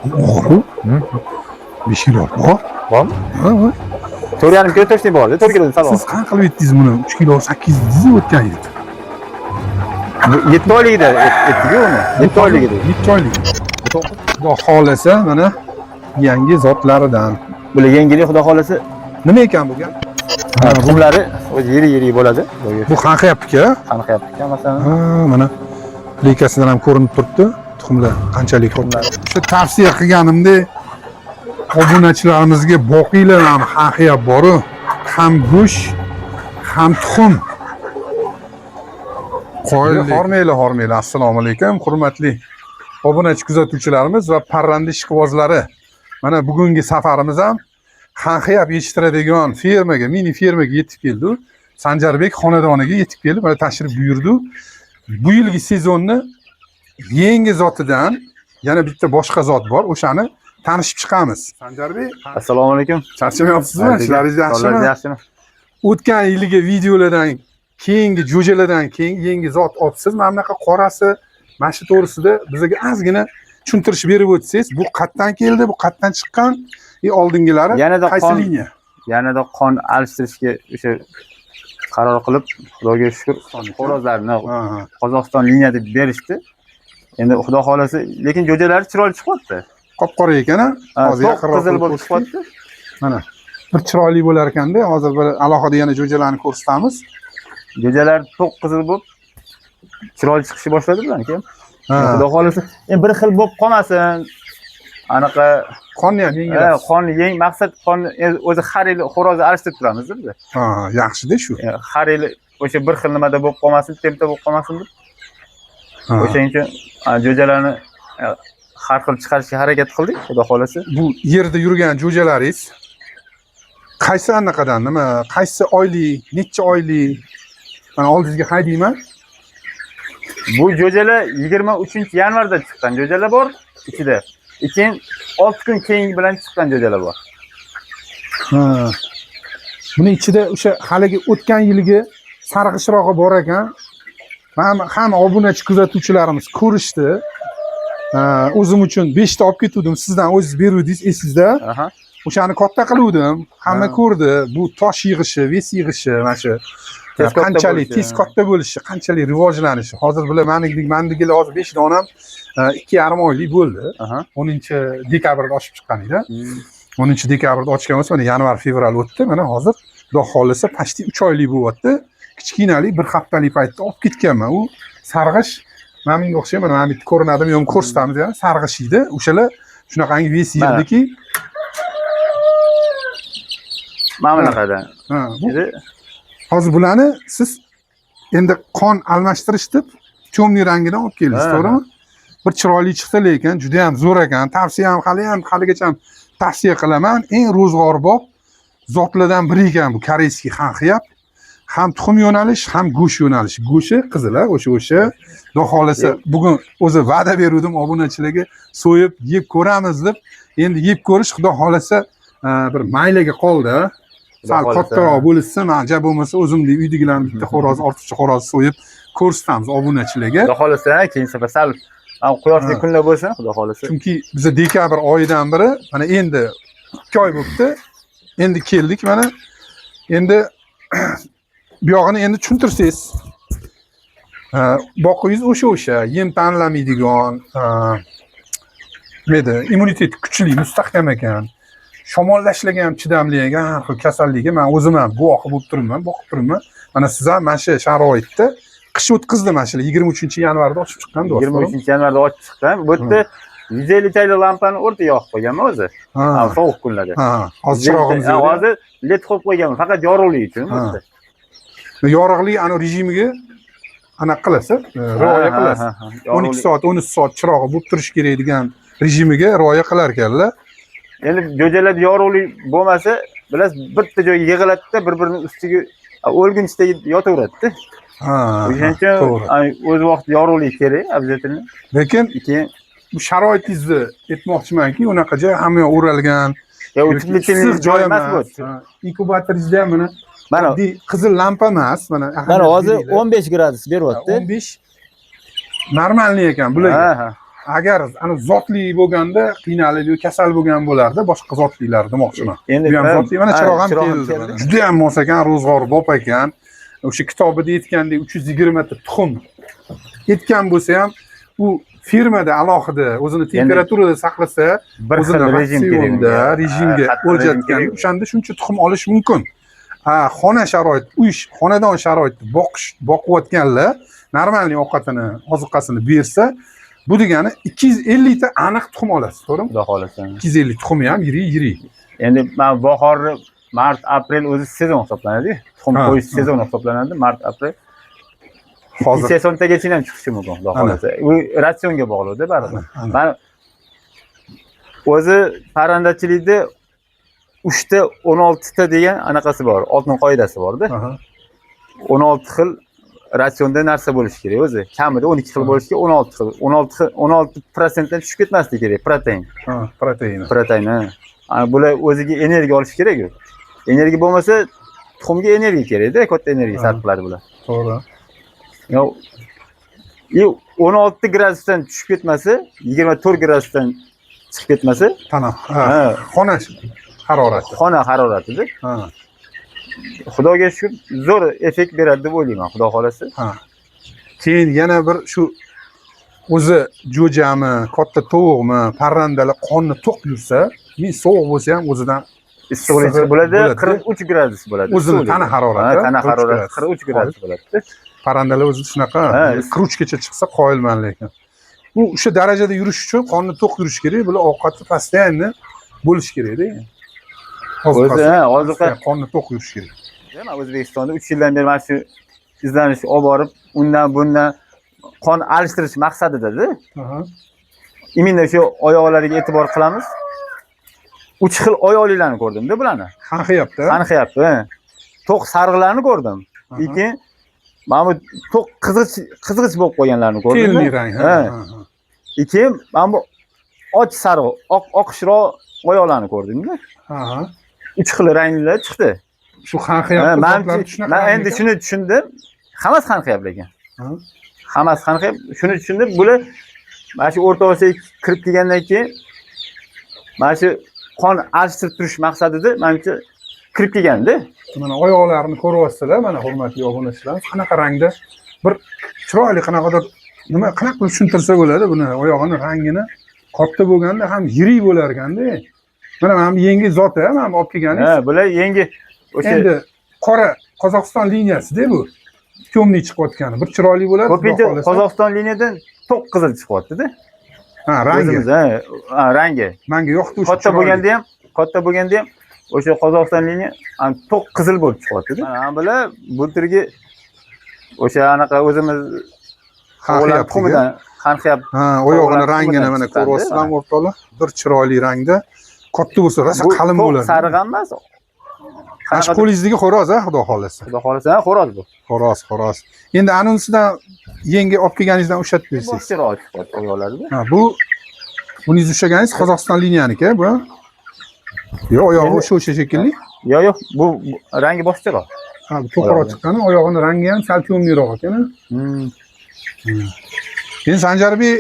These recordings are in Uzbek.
Doğru. 5 kilo bor. Bormi? Ha. 4,5 kilo точно bordi. 4 kilo salom. Siz qanaqa qilib yetdingiz buni? 3 kilo 8 dedingiz o'tgan yil. 7 oyligida etdik-ku uni. 7 oyligida. 7 oylik. Xudo xolasa mana yangi zotlaridan. Bular yengili xudo xolasa. Nima ekan bu gap? Tuxumlari o'zi yirik bo'ladi. Bu qanaqayapti-ka? Qanaqa masalan? Ha, mana leykasidan ham ko'rinib turibdi. Tuxumlar qanchalik katta. Shu tavsiya qilganimdek obunachilarimizga boqinglar ham haqiyat bor-ku. Ham go'sht, ham tuxum. Hormaylar. Assalomu alaykum, hurmatli obunachi kuzatuvchilarimiz va parranda ishqibozlari. Mana bugungi safarimiz ham qanqiyab yetishtiradigan fermaga, mini fermaga yetib keldi. Sanjarbek xonadoniga yetib kelib, mana tashrif buyurdi. Bu yilgi sezonni yangi zotidan yana bitta boshqa zot bor, o'shani tanishib chiqamiz. Sanjarbek, Assalomu alaykum. charchamayapsizmi? Ishlaringiz yaxshimi? Yaxshimi? O'tgan yilgi videolardan keyingi jo'jalardan keyin yangi zot olibsiz. Mana bunaqa qorasi, mana shu to'g'risida bizga ozgina tushuntirish berib o'tsangiz, bu qayerdan keldi, bu qayerdan chiqqan, oldingilari qaysi liniya? Yanada qon alishtirishga o'sha qaror qilib, Xudoga shukr, xo'rozlarni Qozog'iston liniya deb berishdi. Endi xudo xolasa, lekin jo'jalari chiroyli chiqyapti. Qop-qora ekan-a? Hozir qizil bo'lib chiqyapti. Mana bir chiroyli bo'lar ekanda, hozir bir alohida yana jo'jalarni ko'rsatamiz. Jo'jalar to'q qizil bo'lib chiroyli chiqishni boshladi bilan keyin. Xudo xolasa, endi bir xil bo'lib qolmasin. Anaqa qonni ham yengilasiz. Qonni maqsad qonni o'zi har yil xo'rozni alishtirib turamiz bizda. Ha, yaxshi-da shu. Har yil o'sha bir xil nimada bo'lib qolmasin, tempda bo'lib qolmasin deb. O'shaning uchun jo'jalarni har xil chiqarishga harakat qildik, xudo xolasa. Bu yerda yurgan jo'jalaringiz qaysi anaqadan, nima, qaysi oylik, necha oylik? Mana oldingizga haydayman. Bu jo'jalar 23-yanvarda chiqqan jo'jalar bor ichida. Keyin 6 kun keyin bilan chiqqan jo'jalar bor. Ha. Buni ichida o'sha haligi o'tgan yilgi sarg'ishrog'i bor ekan. Hamma obunachi kuzatuvchilarimiz ko'rishdi. O'zim uchun 5 ta olib ketdim. Sizdan o'zingiz beruvdingiz, esingizda. O'shani katta qiluvdim. Hamma ko'rdi. Bu tosh yig'ishi, ves yig'ishi, mana shu qanchalik tez katta bo'lishi, qanchalik rivojlanishi. Hozir bular mendigilar hozir 5 donam 2,5 oylik bo'ldi. 10-dekabrda ochib chiqqan edi. 10-dekabrda ochgan bo'lsa, mana yanvar, fevral o'tdi. Mana hozir xudo xolasa pasti 3 oylik bo'lyapti. Kichkinalik bir haftalik paytda olib ketganman. U sarg'ish menga o'xshaydi. Mana bitta ko'rinadimi, yo'q ko'rsatamiz ya. Sarg'ish edi. O'shalar shunaqangi ves yerdiki. Mana bunaqadan. Hozir bularni siz endi qon almashtirish deb cho'mli rangidan olib keldingiz, to'g'rimi? Bir chiroyli chiqdi, lekin juda ham zo'r ekan. Tavsiyam haligacha tavsiya qilaman. Eng ro'zg'orbob zotlardan biri ekan bu koreyskiy xanxiyab. Ham tuxum yo'nalish, ham go'sht yo'nalish. Go'shti qizil-a, o'sha. Xudo xolasa bugun o'zi va'da berdim obunachilarga, so'yib yeb ko'ramiz deb. Endi yeb ko'rish xudo xolasa bir maylaga qoldi. Sal kattaroq bo'lsa, ma'ja bo'lmasa o'zimning uydagilarni bitta xo'roz, ortiqcha xo'roz so'yib ko'rsatamiz obunachilarga. Xudo xolasa, keyin safar sal quyoshli kunlar bo'lsa, xudo xolasa. Chunki biz dekabr oyidan beri mana endi 2 oy bo'libdi. Endi keldik mana. Endi bu yog'ini endi tushuntirsangiz. Boqingiz o'sha yem tanlamaydigan, nima edi, immunitet kuchli, mustahkam ekan. Shamollashlarga ham chidamli ekan, har xil kasallikka men o'zim ham guvohi bo'lib turibman, boqib turibman. Mana siz ham mana shu sharoitda qish o'tkazdi mana shu 23-yanvarda ochib chiqqan do'stlar. 23-yanvarda ochib chiqqan. Bu yerda 150 litrli lampani o'rtaga yoqib qo'yganman o'zi. Sovuq kunlarda. Hozir chirog'imiz yo'q. Hozir led qo'yib qo'yganman, faqat yorug'lik uchun. Yorug'lik ana rejimiga anaqa qilasiz, rioya qilasiz. 12 soat, 13 soat chirog'i bo'lib turish kerak degan rejimiga rioya qilar ekanlar. Endi jo'jalarda yorug'lik bo'lmasa, bilasiz, bitta joyga yig'iladi-da, bir-birining ustiga o'lguncha yotaveradi-da. O'shaning uchun o'z vaqtida yorug'lik kerak, обязательно. Lekin keyin bu sharoitingizni aytmoqchimanki, unaqa joy hamma o'ralgan, issiq joy emas bu. Inkubatoringizda ham mana qizil lampa emas, mana hozir 15 gradus beryapti. 15 normalniy ekan bularga. agar ana zotli bo'lganda qiynalib yo kasal bo'lgan bo'lardi, boshqa zotlilar demoqchiman. Endi Bu ham zotli, mana chiroq ham chiroq ham keldi. keldi. Juda ham mos ekan, ro'zg'or bop ekan. O'sha kitobida aytgandek 320 ta tuxum etgan bo'lsa ham, u firmada alohida o'zini temperaturada saqlasa, bir xil o'zini rejim kerak ratsionda, unga. rejimga Qattiq rejim o'ljatgan, kerak. o'shanda shuncha tuxum olish mumkin. Xona sharoit, xonadon sharoitida boqayotganlar normalniy ovqatini, ozuqasini bersa, bu degani 250 ta aniq tuxum olasiz, to'g'rimi? Xudo xolasa. 250 tuxumi ham yirik. Endi men bahorni mart, aprel o'zi sezon hisoblanadi. Tuxum Ha, qo'yish ha. sezoni hisoblanadi, mart, aprel. Hozir Sezondagacha ham chiqishi mumkin, xudo xolasa. U ratsionga bog'liqda baribir. Ana. Men o'zi parrandachilikda 3 ta 16 ta degan anaqasi bor, oltin qoidasi bor-da. Aha. 16 xil ratsionda narsa bo'lishi kerak o'zi. Kamida 12 xil bo'lishi kerak, 16 xil. 16% dan tushib ketmasligi kerak protein. Ha, protein. Protein. Ana bular o'ziga energiya olishi kerak-ku. Energiya bo'lmasa, tuxumga energiya kerak-da, katta energiya sarf qiladi bular. To'g'ri. Yo 16 gradusdan tushib ketmasa, 24 gradusdan chiqib ketmasa, Tana. Ha. Xona harorati. xona haroratida Ha. Xudoga shukr zo'r effekt beradi deb o'ylayman, xudo xolasa. Ha. Keyin yana bir shu o'zi jo'jami, katta tovuqmi, parrandalar qonni to'q yursa, men sovuq bo'lsa ham o'zidan Issiqlik bo'ladi, 43 gradus bo'ladi. o'zini tana harorati. Ha, tana harorati 43 gradus bo'ladi. Parrandalar o'zi shunaqa Ha. 43gacha chiqsa qoyilman lekin. Bu o'sha darajada yurish uchun qonni to'q yurish kerak, bular ovqatni постоянно bo'lish kerak-da. O'zi, ozuqa qonni to'q yurish kerak. Men O'zbekistonda 3 yildan beri mana shu izlanish olib borib, undan bundan qon alishtirish maqsadida-da. Aha. Imminda shu oyoqlariga e'tibor qilamiz. 3 xil oyoqlilarni ko'rdim-da bularni. Qanqiyapti. Qanqiyapti. To'q sarg'ilarni ko'rdim. Lekin mana bu to'q qizg'ich bo'lib qolganlarni ko'rdim. Kelli rang. Ha. Keyin mana bu och sarg'i, oqishroq oyoqlarni ko'rdim-da. Aha. 3 xil ranglar chiqdi. Shu qanqiyapti. Men endi shuni tushundim. Hammasi qanqiyap lekin. Hammasi qanqiyap. Shuni tushundim. Bular mana shu O'rta Osiyoga kirib kelgandan keyin mana shu qon alishtirib turish maqsadida menimcha kirib kelganda. Mana oyoqlarini ko'ryapsizlar, mana hurmatli obunachilar. Qanaqa rangda bir chiroyli qanaqadir nima qanaqa qilib tushuntirsa bo'ladi buni oyog'ini rangini katta bo'lganda ham yirik bo'lar ekanda. Mana bu yangi zoti, mana olib kelganingiz. Ha, bular yangi o'sha Endi qora Qozog'iston liniyasida bu. Temniy chiqayotgani bir chiroyli bo'ladi. ko'pincha Qozog'iston liniyadan to'q qizil chiqyapti-da. Ha, rangi. Ha, rangi. Menga yoqdi o'sha. Katta bo'lganda ham o'sha Qozog'iston liniya to'q qizil bo'lib chiqyapti-da. Mana bular bultirgi o'sha anaqa o'zimiz qanqiyap. Ha, oyog'ini rangini mana ko'ryapsizlar o'rtoqlar. Bir chiroyli rangda katta bo'lsa, rosa qalin bo'ladi. Bu sariq emas. Mana qo'lingizdagi xo'roz, xudo xolasa. Xudo xolasa, xo'roz bu. Xo'roz. Endi anunsidan yangi olib kelganingizdan o'shatib bersangiz. Boshqaroq chiqyapti oyoqlarida. Ha, bu buningiz ushlaganingiz Qozog'iston liniyaniki, bu. Yo'q, oyog'i o'sha shekilli. Yo'q, bu rangi boshqaroq. Ha, bu to'qroq chiqqani, oyog'ining rangi ham sal temliroq ekan. Endi Sanjarbek,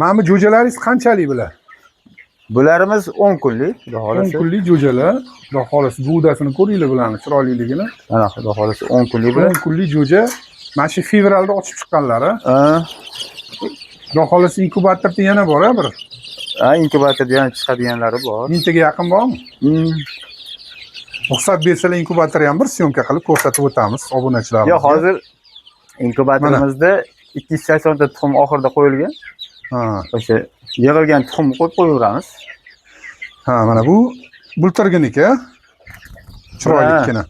mana bu jo'jalaringiz qanchalik bular? Bularimiz 10 kunlik, xudo xolasa. 10 kunlik jo'jalar. Xudo xolasa, g'udasini ko'ringlar bularning chiroyliligini. Mana xudo xolasa 10 kunlik bular. 10 kunlik jo'ja. Mana shu fevralda ochib chiqqanlari. Xudo xolasa inkubatorda yana bor-a bir. Ha, inkubatorda yana chiqadiganlari bor. Mingtaga yaqin bormi? Ruxsat bersalar inkubatorni ham bir syomka qilib ko'rsatib o'tamiz obunachilarimizga. Yo'q, hozir inkubatorimizda 280 ta tuxum oxirida qo'yilgan. Ha. O'sha yig'ilgan tuxum qo'yib qo'yaveramiz. Ha, mana bu bultirginiki. Chiroylikkina.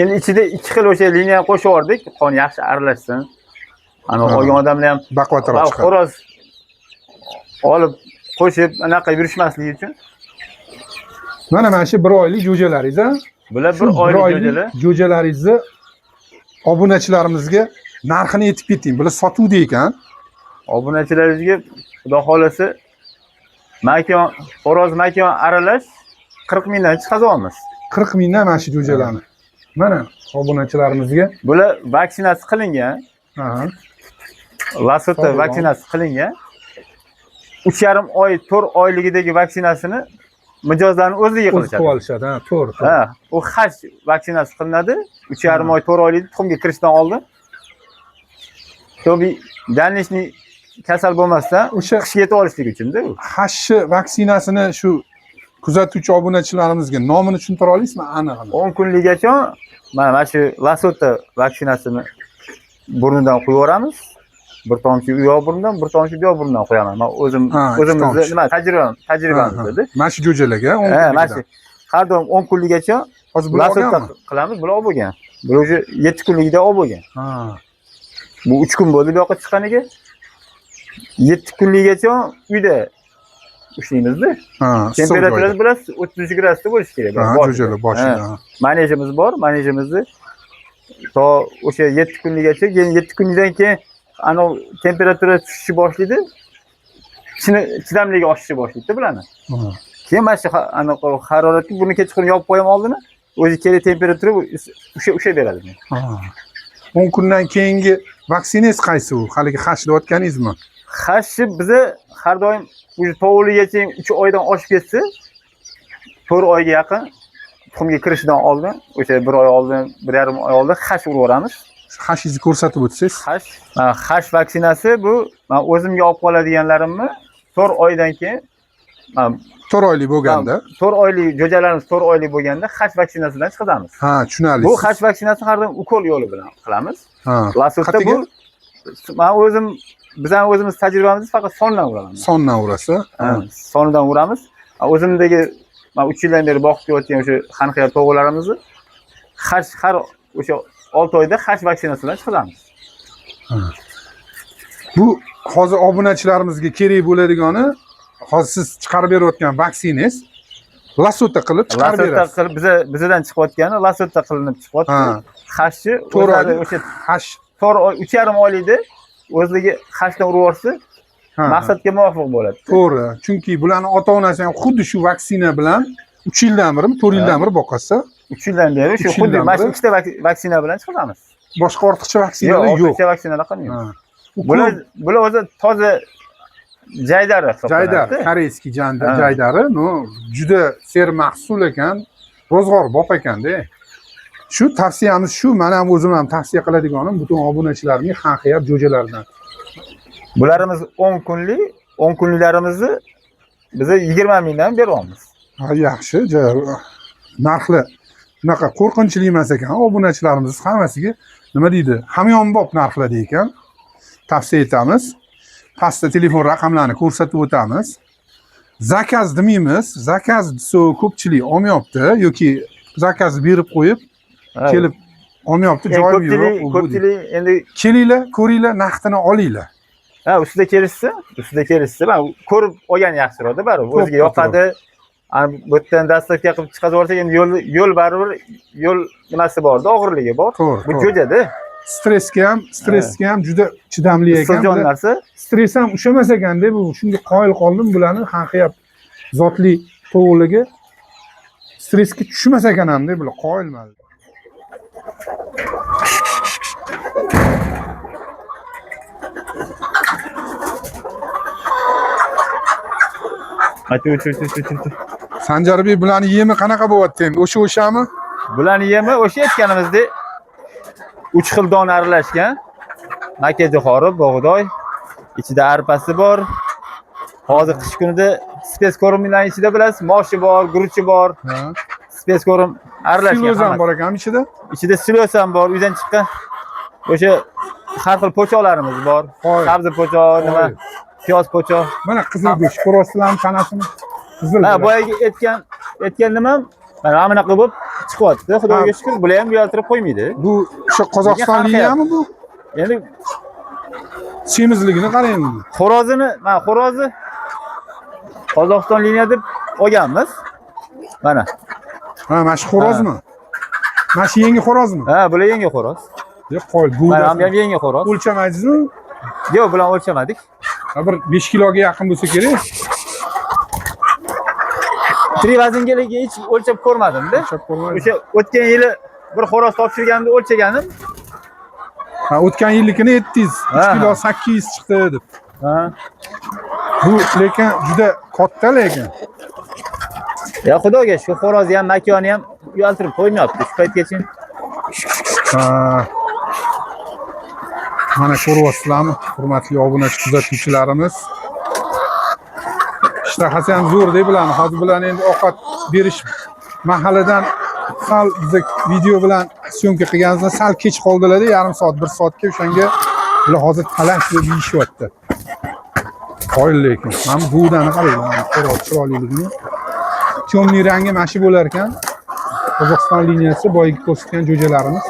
Endi ichida 2 xil o'sha liniya qo'shib yubordik, qon yaxshi aralashsin. Ana olgan odamlar ham baquvvatroq chiqadi. Xo'roz olib qo'shib anaqa yurishmasligi uchun. Mana shu 1 oylik jo'jalaringiz, ha? Bular 1 oylik jo'jalar. Jo'jalaringizni obunachilarimizga narxini aytib keting. Bular sotuvda ekan. Obunachilarimizga xudo xolasa xo'roz makon aralash 40 mingdan chiqaza olamiz. 40 mingdan mana shu jo'jalarni. Mana obunachilarimizga bular vaksinatsiya qilingan. Ha. Lasota Sog'lom. vaksinasi qilingan. 3,5 oy, 4 oyligidagi vaksinasini mijozlarning o'ziga O'z qilib qilishadi. olishadi, ha, to'g'ri. Ha, u hash vaksinasi qilinadi. 3,5 oy, 4 oylik tuxumga kirishdan oldin. To'bi danishni kasal bo'lmasdan O'sha qishga yetib olishlik uchun-da u. hashni vaksinasini shu kuzatuvchi obunachilarimizga nomini tushuntira olasizmi anig'ini? 10 kunligacha mana shu Lasota vaksinasini burnidan quyib yuboramiz. Bir tomchi u yoq burundan, bir tomchi bu yoq burundan qo'yaman. Men o'zimizni nima tajribamizda. Mana shu jo'jalarga 10 Ha, mana kunlikdan. shu har doim 10 kunligacha Hozir bular Lasota olganmi? qilamiz. Bular olib bo'lgan. Bular уже 7 kunligida olib bo'lgan. Ha. Bu 3 kun bo'ldi bu yoqqa chiqqaniga. 7 kunligacha uyda ushlaymiz-da. Ha, Temperaturasi bilan 33 gradusda bo'lishi kerak. Ha, boshida. jo'jalar boshida. Ha. Manejimiz bor, manejimizni to o'sha 7 kunligacha, keyin 7 kundan keyin ana temperatura tushishni boshlaydi. Chidamligi oshishni boshlaydi bularni. Ha. Keyin mana shu anaqa haroratni buni kechqurun yopib qo'yaman oldini, o'zi kerak temperatura o'sha beradi. Ha. 10 kundan keyingi vaksinangiz qaysi u? Haligi hashlayotganingizmi? Hashni biza har doim o'sha tovuligacha 3 oydan oshib ketsa, 4 oyga yaqin tuxumga kirishidan oldin, o'sha 1 oy oldin, 1,5 oy oldin hash urib yuboramiz. Hashingizni ko'rsatib o'tsangiz. Hash vaksinasi bu men o'zimga olib qoladiganlarimni 4 oydan keyin 4 oylik bo'lganda. 4 oylik jo'jalarimiz 4 oylik bo'lganda hash vaksinasidan chiqazamiz. Ha, tushunarli. Bu hash vaksinasini har doim ukol yo'li bilan qilamiz. Ha. Lasota bu men bizning o'zimiz tajribamiz faqat sondan uramiz. Sondan urasiz. Ha, sonidan uramiz. O'zimdagi men 3 yildan beri boqib kelayotgan o'sha xanxiyar to'g'rilarimizni har o'sha 6 oyda hash vaksinasidan chiqazamiz. Bu hozir obunachilarimizga kerak bo'ladigani, hozir siz chiqarib berayotgan vaksinangiz Lasota qilib chiqarib berasiz. Lasota qilib bizdan chiqayotgani Lasota qilinib chiqyapti. Hashni to'g'ri o'sha hash 3,5 oylikda o'zligi hashdan urib yuborsa, maqsadga muvofiq bo'ladi. To'g'ri. Chunki bularning ota-onasi ham xuddi shu vaksina bilan 3 yildan birmi, 4 yildan bir boqasa, 3 yildan beri shu xuddi mana shu ikkita vaksina bilan chiqamiz. Boshqa ortiqcha vaksinalar yo'q. Ortiqcha vaksinalar qilmaymiz. Bular o'zi toza jaydari hisoblanadi. Jaydar, koreyskiy jaydari, juda sermahsul ekan, ro'zg'or bop ekanda. Shu tavsiyamiz shu, men ham o'zim ham tavsiya qiladiganim butun obunachilarimga xanxiyar jo'jalardan. Bularimiz 10 kunlik, 10 kunliklarimizni biz 20 mingdan beryapmiz. Ha, yaxshi, narxli bunaqa qo'rqinchli emas ekan. Obunachilarimiz hammasiga nima deydi? Hamyonbop narxlarda ekan. Tavsiya etamiz. Pastda telefon raqamlarini ko'rsatib o'tamiz. Zakaz demaymiz. Zakaz desa ko'pchilik olmayapti yoki zakaz berib qo'yib kelib olmayapti, joyim yo'q. Ko'pchilik endi kelinglar, ko'ringlar, naqdini olinglar. Ha, ustida kelishsa, men ko'rib olgan yaxshiroqda baribir. O'ziga yoqadi. Bu yerdan dastavka qilib chiqazib yuborsak, endi yo'l baribir yo'l nimasi bor-da, og'irligi bor. Bu jo'jada. Stressga ham juda chidamli ekan. Issiqjon narsa. Stress ham ushamas ekanda, bu shunga qoyil qoldim bularni xanxiyar zotli to'g'ligi stressga tushmas ekan hamda bular qoyilman. Sanjarbek bularni yemi qanaqa bo'lyapti endi? O'shami? Bularni yemi o'sha aytganimizdek 3 xil don aralashgan. Makajo'xori, bug'doy, ichida arpasi bor. Hozir qish kunida speskorumlarning ichida bilasiz, moshi bor, guruchi bor. Speskorum aralashgan. Siloz ham bor ekan ichida. Ichida siloz ham bor, uydan chiqqan. O'sha har xil po'choqlarimiz bor. Sabzi po'choq, nima? Piyoz po'choq. Mana qizil go'sht, ko'rasizlarmi tanasini? Qizil. Ha, boyagi aytgandim ham mana bunaqa bo'lib chiqyapti. Xudoga shukr, bular ham uyaltirib qo'ymaydi. Bu o'sha Qozog'iston liniyami bu? Endi semizligini qarang. Xo'rozi Qozog'iston liniya deb olganmiz. Mana. Ha, mana shu xo'rozmi? Mana shu yangi xo'rozmi? Ha, bular yangi xo'roz. Yo'q, qo'l bu. Mana ham yangi xo'roz. O'lchamaysizmi? Yo'q, bilan o'lchamadik. Bir 5 kiloga yaqin bo'lsa kerak. Vaznga hech o'lchab ko'rmadim-da. O'sha o'tgan yili bir xo'roz topshirganda o'lchaganim Ha, o'tgan yillikini 700, 3 kilo 800 chiqdi deb. Ha. Bu lekin juda katta lekin. Ya xudoga shu xo'rozni ham, makoni ham uyaltirib qo'ymayapti shu paytgacha. Ha. Mana ko'ryapsizlarmi, hurmatli obunachi kuzatuvchilarimiz? Ishtahasi ham zo'r deb bilamiz. Hozir bilan endi ovqat berish mahalidan sal biz video bilan syomka qilganimizda sal kech qoldilar-da, yarim soat, 1 soatga o'shanga ular hozir talash deb yeyishyapti. Qo'yil lekin. Mana bu'dani qaranglar, ko'ryapsiz chiroyliligini. Temniy rangi mana shu bo'lar ekan. Qozog'iston liniyasi boyagi ko'rsatgan jo'jalarimiz.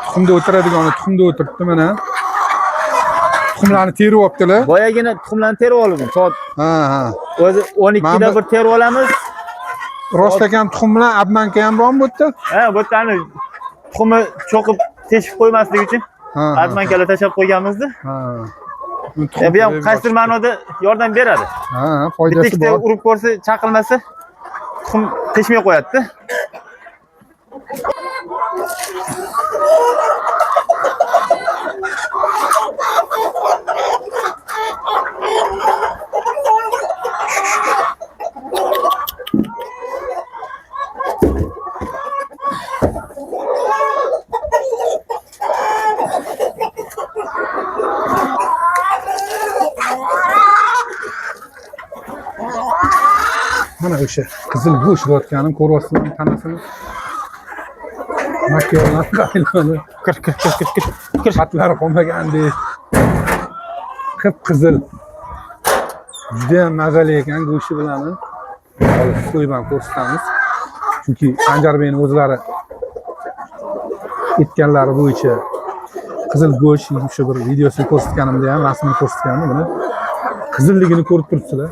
Tuxumda o'tiradigan, tuxumda o'tiribdi mana. Tuxumlarni terib olibdilar. Boyagina tuxumlarni terib oldim. Soat Ha. o'zi 12 da bir terib olamiz. Rostlagan tuxum bilan obmanka ham bormi bu yerda? Ha, bu yerda tuxumni cho'qib teshib qo'ymaslik uchun admankalar tashlab qo'yganmiz-da. Ha. Bu ham qaysidir ma'noda yordam beradi. Ha, foydasi Bitta bor. urib ko'rsa, chaqilmasa, tuxum teshmay qo'yadi-da. Mana o'sha qizil go'sht yotganim ko'ryapsizlarmi tanasini? Makiyonlar qayladi. Kir. Xatlari qolmagandek. Qip-qizil. Juda ham mazali ekan go'shti bilan. Hozir so'yib ham ko'rsatamiz. Chunki Sanjarbekning o'zlari aytganlari bo'yicha qizil go'sht o'sha bir videosini ko'rsatganimda ham, rasmini ko'rsatgandim buni. Qizilligini ko'rib turibsizlar.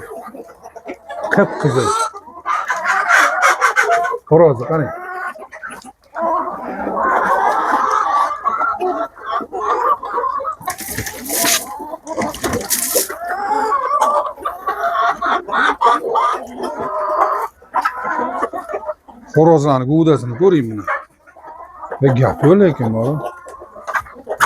Qip-qizil. Xo'rozni qarang. Xo'rozlarni g'udasini ko'ring buni. Va gap yo'q lekin bor.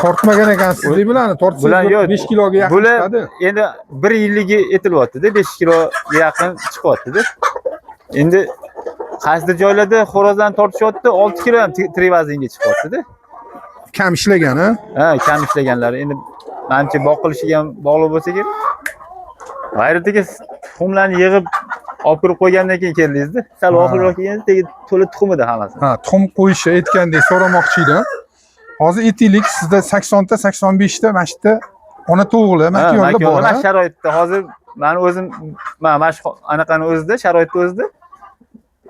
Tortmagan ekansiz deb biladi, tortsangiz 5 kiloga yaqin chiqadi. Endi 1 yilligi aytilyapti-da, 5 kiloga yaqin chiqyapti-da. Endi qaysidir joylarda xo'rozlarni tortishyapti, 6 kilo ham trivazinga chiqyapti-da. Kam ishlagan, ha? Ha, kam ishlaganlar. Endi menimcha boqilishiga ham bog'liq bo'lsa kerak. G'ayratiga tuxumlarni yig'ib olib kirib qo'ygandan keyin keldingiz-da. Sal oxirroq kelganda to'la tuxum edi hammasi. Ha, tuxum qo'yishi aytgandek so'ramoqchi edim. Hozir aytaylik, sizda 80 ta, 85 ta mana shu yerda ona to'g'li makiyonda bor. Mana sharoitda hozir men o'zim mana shu anaqani o'zida, sharoitda o'zida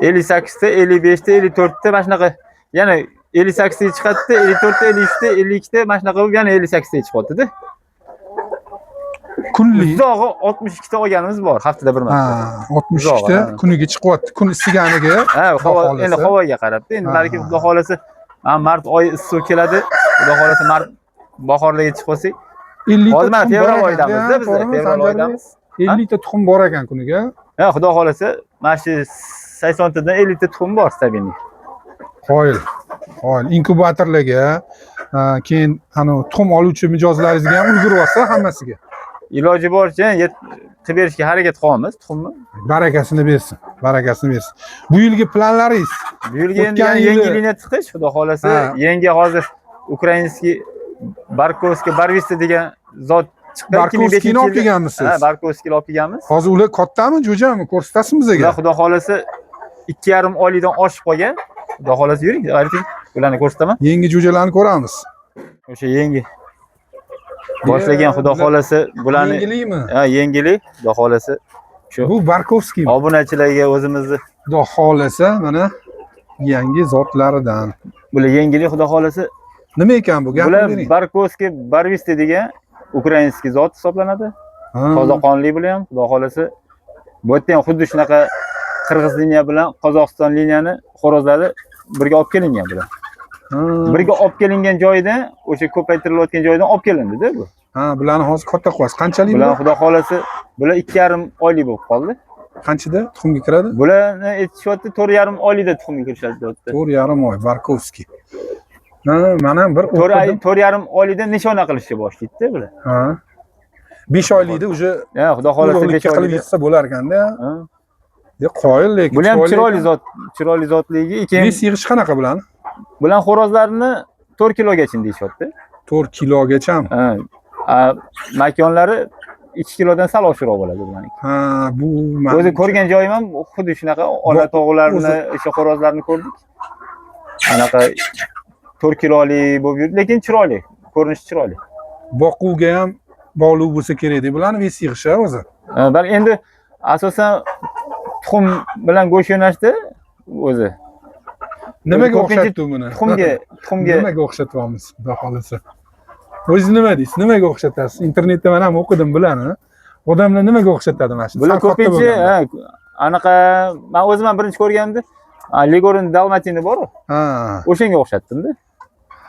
58 ta, 55 ta, 54 ta mana shunaqa yana 58 ta chiqadi, 54 ta, 53 ta, 52 ta mana shunaqa bo'lib yana 58 ta chiqyapti-da. Kunlik Uzog'i 62 ta olganimiz bor haftada bir marta. Ha, 62 ta kuniga chiqyapti. Kun isiganiga. Ha, endi havoga qarabdi. Endi balki xudo xolasa mart oyi issiq keladi. Xudo xolasa mart bahorlarga chiqib qolsak. 50 ta. Hozir mana fevral oyidamiz-da biz, fevral oyidamiz. 50 ta tuxum bor ekan kuniga. Ha, xudo xolasa mana shu 80 tadan 50 ta tuxum bor stabilni. Qo'yil. Inkubatorlarga, keyin ana tuxum oluvchi mijozlaringizga ham ulgurib olsa hammasiga. Iloji boricha qilib berishga harakat qilamiz tuxumni. Barakasini bersin. Bu yilgi planlaringiz? Bu yilgi endi yangi liniya chiqish, xudo xolasa, yangi hozir ukrainskiy Barkovskiy Barvista degan zot chiqqan. Barkovskiyni olib kelganmisiz? Ha, Barkovskiyni olib kelganmiz. Hozir ular kattami, jo'jami? Ko'rsatasizmi bizga? Xudo xolasa 2,5 oylikdan oshib qolgan. Xudo xolasa yuring, ayting. Ularni ko'rsataman. Yangi jo'jalarni ko'ramiz. O'sha yangi boshlagan xudo xolasa bularni yengilimi? Ha, yengili, xudo xolasa. Shu bu Barkovskiy. Obunachilarga o'zimizni xudo xolasa mana yangi zotlaridan. Bular yengili, xudo xolasa. Nima ekan bu? Gapni Bular bering. Barkovskiy Barvista degan ukrainskiy zot hisoblanadi. Toza qonli bular ham, xudo xolasa. Bu yerda ham xuddi shunaqa Qirg'iz liniya bilan Qozog'iston liniyani xo'rozlari birga olib kelingan bular. Birga olib kelingan joydan, o'sha ko'paytirilayotgan joydan olib kelindi-da bu. Ha, bularni hozir katta qilyapsiz. Qanchalik Bular bular? xudo xolasa, bular 2,5 oylik bo'lib qoldi. Qanchada tuxumga kiradi? Bularni aytishyapti 4,5 oylikda tuxumga kirishadi deyapti. 4,5 oy Barkovskiy. Ha, mana bir 4,5 oylikda nishona qilishga boshlaydi bular. Ha. 5 oylikda уже Ha, xudo xolasa 5 qilib oylikda. yig'sa bo'lar ekanda. Ha. Qoyil lekin. Bular ham chiroyli zotligi. Nes yig'ish qanaqa bularni? Bular xo'rozlarni 4 kilogacha deyishyapti. 4 kilogacha. Ha. Makonlari 2 kilodan sal oshiqroq bo'ladi bularning. Ha, bu o'zi ko'rgan joyim ham xuddi shunaqa ona tog'larni, o'sha xo'rozlarni ko'rdik. Anaqa 4 kilolik bo'lib yurdi, lekin chiroyli, ko'rinishi chiroyli. Boquvga ham bog'liq bo'lsa kerak-da, bularni ves yig'ishi o'zi. Balki endi asosan tuxum bilan go'sht yo'nashdi o'zi. Nimaga o'xshatdi buni? Tuxumga nimaga o'xshatyapmiz, xudo xolasa. O'zingiz nima deysiz? Nimaga o'xshatasiz? Internetda men ham o'qidim bularni. Odamlar nimaga o'xshatadi mana shu? Bular ko'pincha anaqa men o'zim ham birinchi ko'rganimda Legorin Dalmatini bor-ku. Ha. O'shanga o'xshatdim-da.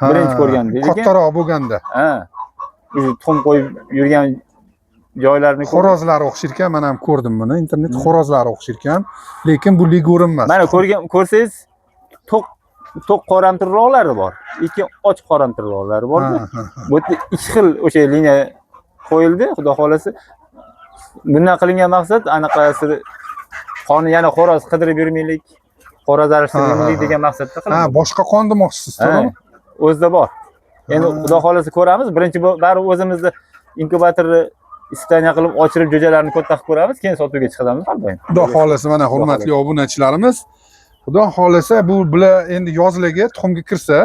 Birinchi ko'rganda. Kattaroq bo'lganda. Ha. O'sha tuxum qo'yib yurgan joylarni xo'rozlar o'xshir ekan, men ham ko'rdim buni. Internet xo'rozlari o'xshir ekan, lekin bu Legorin emas. Mana ko'rsangiz to'q qoramtirroqlari bor. Ikki och qoramtirroqlari bor. Bu yerda ikki xil o'sha liniya qo'yildi, xudo xolasa. Bundan qilingan maqsad anaqasi qonni yana xo'roz qidirib yurmaylik, xo'roz aralashtirib yurmaylik degan maqsadda qilingan. Ha, boshqa qon demoqchisiz, to'g'rimi? O'zida bor. Endi xudo xolasa ko'ramiz. Birinchi bari o'zimizda inkubatorni Ispaniya qilib ochirib jo'jalarni katta qilib ko'ramiz, keyin sotuvga chiqamiz har doim. Xudo xolasa, mana hurmatli obunachilarimiz, xudo xolasa bular endi yozlarga tuxumga kirsa,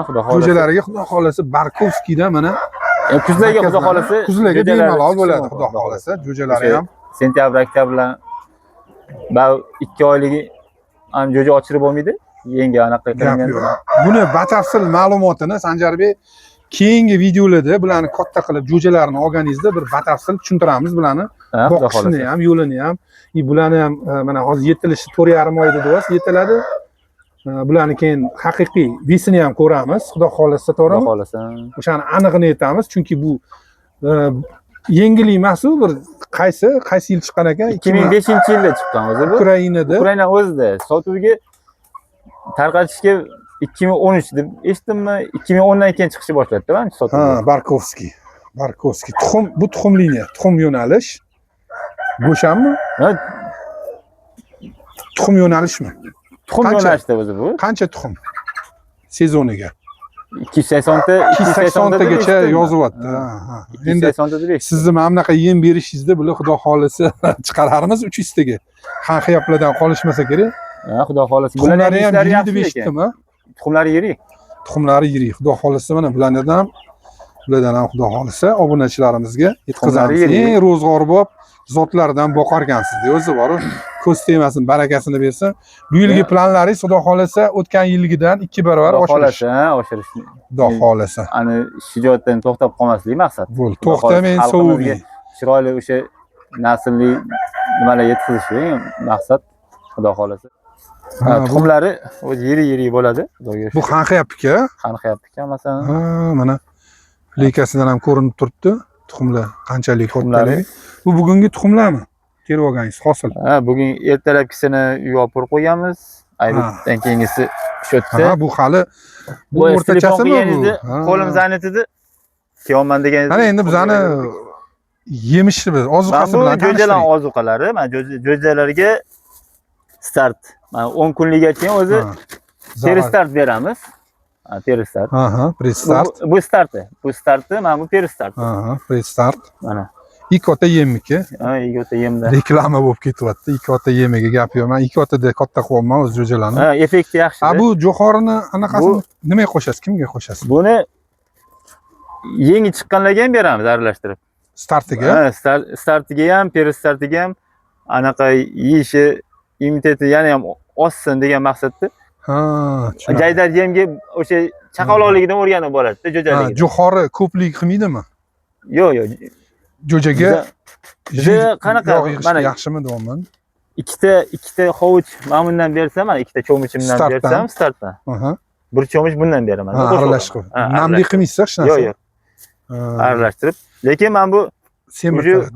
xudo xolasa jo'jalariga xudo xolasa Barkovskiydan mana kuzlarga xudo xolasa kuzlarga bemalol bo'ladi, xudo xolasa. Jo'jalari ham sentyabr, oktyabrdan 2 oyligi ham jo'ja ochirib bo'lmaydi. Yangi anaqa qilingan. Buni batafsil ma'lumotini Sanjarbek keyingi videolarda bularni katta qilib jo'jalarni olganingizda bir batafsil tushuntiramiz bularni. Boqishni ham, yo'lini ham, bularni ham mana hozir yetilishi 4,5 oyda deyapsiz, yetiladi. Bularni keyin haqiqiy vesini ham ko'ramiz, xudo xolasa, to'g'rimi? Xudo xolasa. O'shani aniqini aytamiz, chunki bu yengillik emas, bir qaysi yil chiqqan ekan? 2005-yilda chiqqan o'zi bu. Ukraina o'zida sotuvga tarqatishga 2013 deb eshitdimmi? 2010 dan keyin chiqishni boshladi mana sotuvga. Ha, Barkovskiy. Tuxum, bu tuxum liniya, tuxum yo'nalish. Go'shammi? Ha. Tuxum yo'nalishmi? Tuxum yo'nalishda o'zi bu. Qancha tuxum sezoniga? 280 tagacha yozyapti. Endi sizni mana bunaqa yem berishingizda bular xudo xolasa chiqararmiz 300 taga. Xanxiyaplardan qolishmasa kerak. Ha, xudo xolasa. Bularni ham yeydi deb eshitdimmi? Tuxumlari yirik. Tuxumlari yirik. Xudo xolasa mana bulardan ham xudo xolasa obunachilarimizga yetkazamiz. Eng ro'zg'or bo'lib zotlardan boqarkansiz-da, o'zi bor. Ko'z tegmasin, barakasini bersin. Bu yilgi planlaringiz xudo xolasa o'tgan yilgidan 2 barobar oshirish. Oshirishni. Xudo xolasa. Ani shijoatdan to'xtab qolmaslik maqsad. Bo'ldi. To'xtamang, sovug'ing. Chiroyli o'sha naslli nimalar yetkazish maqsad, xudo xolasa. Tuxumlari o'zi yirik bo'ladi. Bu Xanxiyapniki. Xanxiyapniki masalan. Ha, mana leykasidan ham ko'rinib turibdi. Tuxumlar qanchalik kattaligi. Bu bugungi tuxumlarmi? Terib olganingiz hosil. Ha, bugun ertalabkisini yopib qo'yganmiz. Aybidan keyingisi shu yerda. Ha, bu hali bu o'rtachasimi bu? Qo'lim zanitida kiyonman degan. Mana endi bizani yemishi ozuqasi bilan jo'jalar ozuqalari, mana jo'jalarga start. Mana 10 kunlikgacha o'zi start beramiz. Pre-start. Pre-start. Bu starti, mana bu pre-start. Pre-start. Mana. Ikki ota yemmiki? Ha, ikki ota yemda. Reklama bo'lib ketyapti. Ikki ota yemiga gap yo'q. Men ikki otada katta qilyapman o'z jo'jalarni. Ha, effekti yaxshi. Ha, bu jo'xorini anaqasini nimaga qo'shasiz? Kimga qo'shasiz? Buni yangi chiqqanlarga ham beramiz aralashtirib. Startiga? Ha, startiga ham, pre-startiga ham anaqa yeyishi immuniteti yana ham oshsin degan maqsadda. Ha, jaydar yemga o'sha chaqaloqligidan o'rganib bo'ladi-da, jo'jaligidan. Jo'xori ko'plik qilmaydimi? Yo'q. Jo'jaga qanaqa mana yaxshimi deyapman. Ikkita hovuch mana bundan bersam, mana ikkita cho'michimdan bersam startdan. Bir cho'mich bundan beraman. Aralashib. Namlik qilmaysiz hech narsa. Yo'q. aralashtirib. Lekin men bu Semirtiradi. o'sha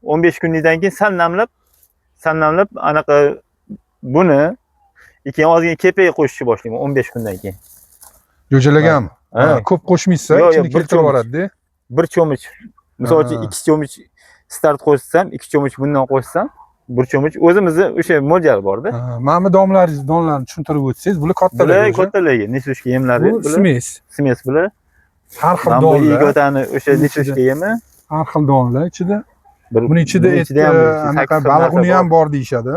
15 kunlikdan keyin sal namlab anaqa buni keyin ozgina kepaga qo'shishni boshlayman 15 kundan keyin. Jo'jalarga ham ko'p qo'shmaysiz, Yo'q, ichini bir keltirib cho'mich. yuboradi-da. Bir cho'mich. Misol uchun 2 cho'mich start qo'shsam, 2 cho'mich bundan qo'shsam, bir cho'mich o'zimizni o'sha mo'ljal bor-da. Mana bu donlarni tushuntirib o'tsangiz, bular kattalar. Bular kattalarga nesushka yemlari, Bu smes. Smes bular. Har xil Mana bu donlar. igotani o'sha nesushka yemi. Har xil donlar ichida. Buning ichida anaqa 8 baliq uni ham bor deyishadi.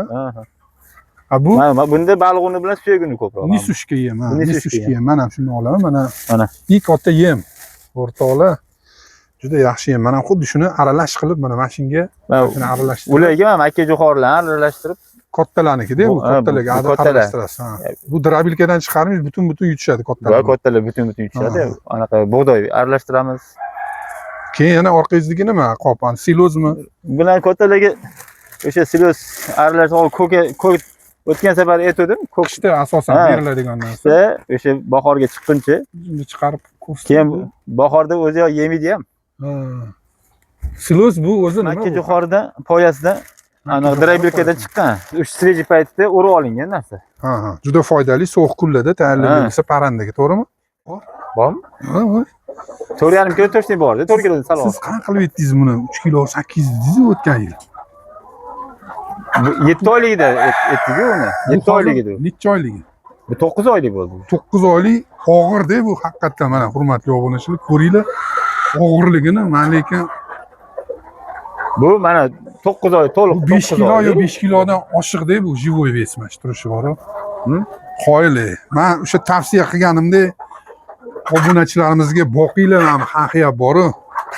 Bu bunda baliq uni bilan suyak uni ko'proq. nisushka yem, Nisushka yem. Mana shuni olaman, mana. Mana. Eng katta yem. O'rtoqlar. Juda yaxshi yem. Mana xuddi shuni aralash qilib, mana shunga shuni aralashtirib. Ularga ham akka-jo'xorilarni aralashtirib, Kattalarniki-da, bu kattalarga aralashtirasiz. Bu drabilkadan chiqarmaymiz, butun yutishadi kattalar. kattalar butun yutishadi. Anaqa bug'doy aralashtiramiz. Keyin yana orqangizdagi nima? Qo'pon, silozmi? Bular kattalarga o'sha siloz aralash ko'k o'tgan safar aytdim, Qishda asosan beriladigan narsa. o'sha bahorga chiqquncha, Chiqarib ko'rsatdi. keyin bahorda o'zi yemaydi ham. Siloz bu o'zi nima? Akka-jo'xoridan, poyasidan anaqa drabilkadan chiqqan. O'sha sreji paytida o'rib olingan narsa. Juda foydali sovuq kunlarda tayyorlansa parandaga, to'g'rimi? Bormi? Ha. 4,5 kilo to'shni bor-da, 4 kilodan sal Siz qanaqa qilib yetdingiz buni? 3 kilo 800 dedingiz o'tgan yil. 7 oyligida etdik-ku uni. 7 oyligida. Necha oyligi? Bu 9 oylik bo'ldi. 9 oylik og'ir-da bu haqiqatdan. Mana hurmatli obunachilar, ko'ringlar og'irligini. Men lekin bu mana 9 oy to'liq 5 kilo yo 5 kilodan oshiqda bu живой вес mana turishi bor-ku. Qoyili. Men o'sha tavsiya qilganimda obunachilarimizga boqinglar, mana haqiya bor-ku.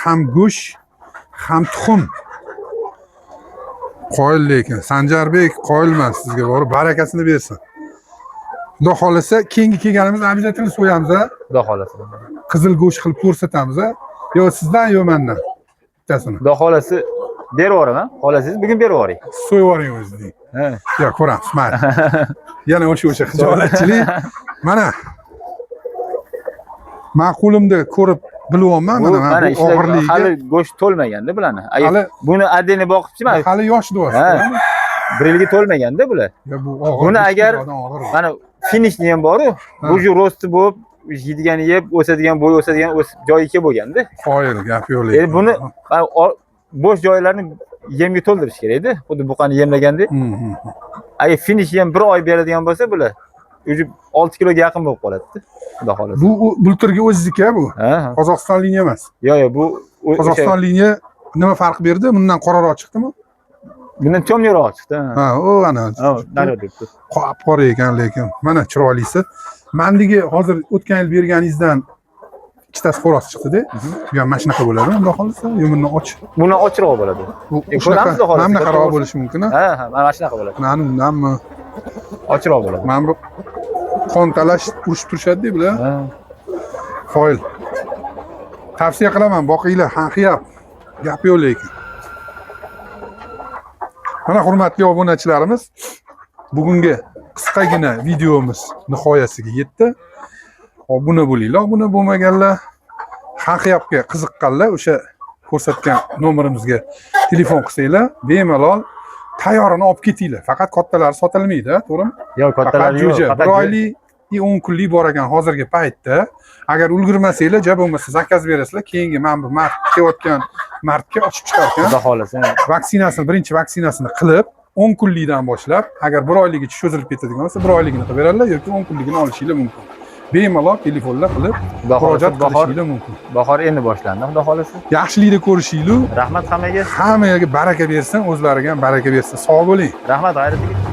Ham go'sht, ham tuxum. Qoyil lekin Sanjarbek qoyilman sizga bor, barakasini bersin. Xudo xolasa keyingi kelganimizda обязательно so'yamiz, ha? Xudo xolasa. Qizil go'sht qilib ko'rsatamiz, ha? Yo sizdan yo mendan. Bittasini. Xudo xolasa berib yuboraman. Xolasangiz bugun berib yuboring. So'yib yuboring o'zingiz. Yo, ko'ramiz, mayli. Yana o'sha xijolatchilik. Mana ma'qulimda ko'rib bilyapman, mana bu og'irligiga. Hali go'sht to'lmaganda bularni. Buni adini boqibchiman. Hali yosh do'st. 1 yilga to'lmaganda bular. Ya bu og'ir. Buni agar mana finishni ham bor-ku, bu ju rosti bo'lib, yedigani yeb, o'sadigan bo'y o'sadigan joyiga bo'lganda. Qoyil, gap yo'q. Endi buni bo'sh joylarni yemga to'ldirish kerak-da. Xuddi buqani yemlaganda. Agar finish ham 1 oy beradigan bo'lsa, bular o'zi 6 kiloga yaqin bo'lib qoladi-da. Xudo xolasa. Bu bulturga o'zizniki bu. Qozog'iston liniya emas. Yo'q, bu Qozog'iston liniya nima farq berdi? Bundan qoraroq chiqdimi? Bundan cho'mliroq chiqdi. O ana. Daryo debdi. Qora ekan lekin. Mana chiroylisi. Mendagi hozir o'tgan yil berganingizdan ikkitasi xo'roz chiqdi-da. Bu ham mana shunaqa bo'ladi, xudo xolasa. Yo bundan och. Bundan ochroq bo'ladi. Ko'ramiz, xudo xolasa. Mana shunaqa bo'lishi mumkin, ha? Mana shunaqa bo'ladi. Mana undanmi ochroq bo'ladi. Mana bu qon talash urushib turishadi-da bular. Qoyil. Tavsiya qilaman, boqinglar, hanqiyap. Gap yo'q lekin. Mana hurmatli obunachilarimiz, bugungi qisqagina videomiz nihoyasiga yetdi. Obuna bo'linglar, obuna bo'lmaganlar, hanqiyapga qiziqqanlar o'sha ko'rsatgan nomerimizga telefon qilsanglar, bemalol tayyorini olib ketinglar. Faqat kattalari sotilmaydi, to'g'rimi? Yo'q, kattalari yo'q. Faqat 1 oylik 10 kunlik bor ekan hozirgi paytda. Agar ulgurmasanglar, ja bo'lmasa zakaz berasizlar, keyingi mana bu mart kelayotgan martga ochib chiqarkan. Xudo xolasa. Vaksinasini, birinchi vaksinasini qilib, 10 kunlikdan boshlab, agar 1 oyligicha cho'zilib ketadigan bo'lsa, 1 oyligini qilib beradilar yoki 10 kunligini olishinglar mumkin. Bemalol telefonlar qilib murojaat qilishinglar mumkin. Bahor endi boshlandi, xudo xolasa. Yaxshilikda ko'rishinglar. Rahmat hammaga. Hammaga baraka bersin, o'zlariga ham baraka bersin. Sog' bo'ling. Rahmat, g'ayratingiz.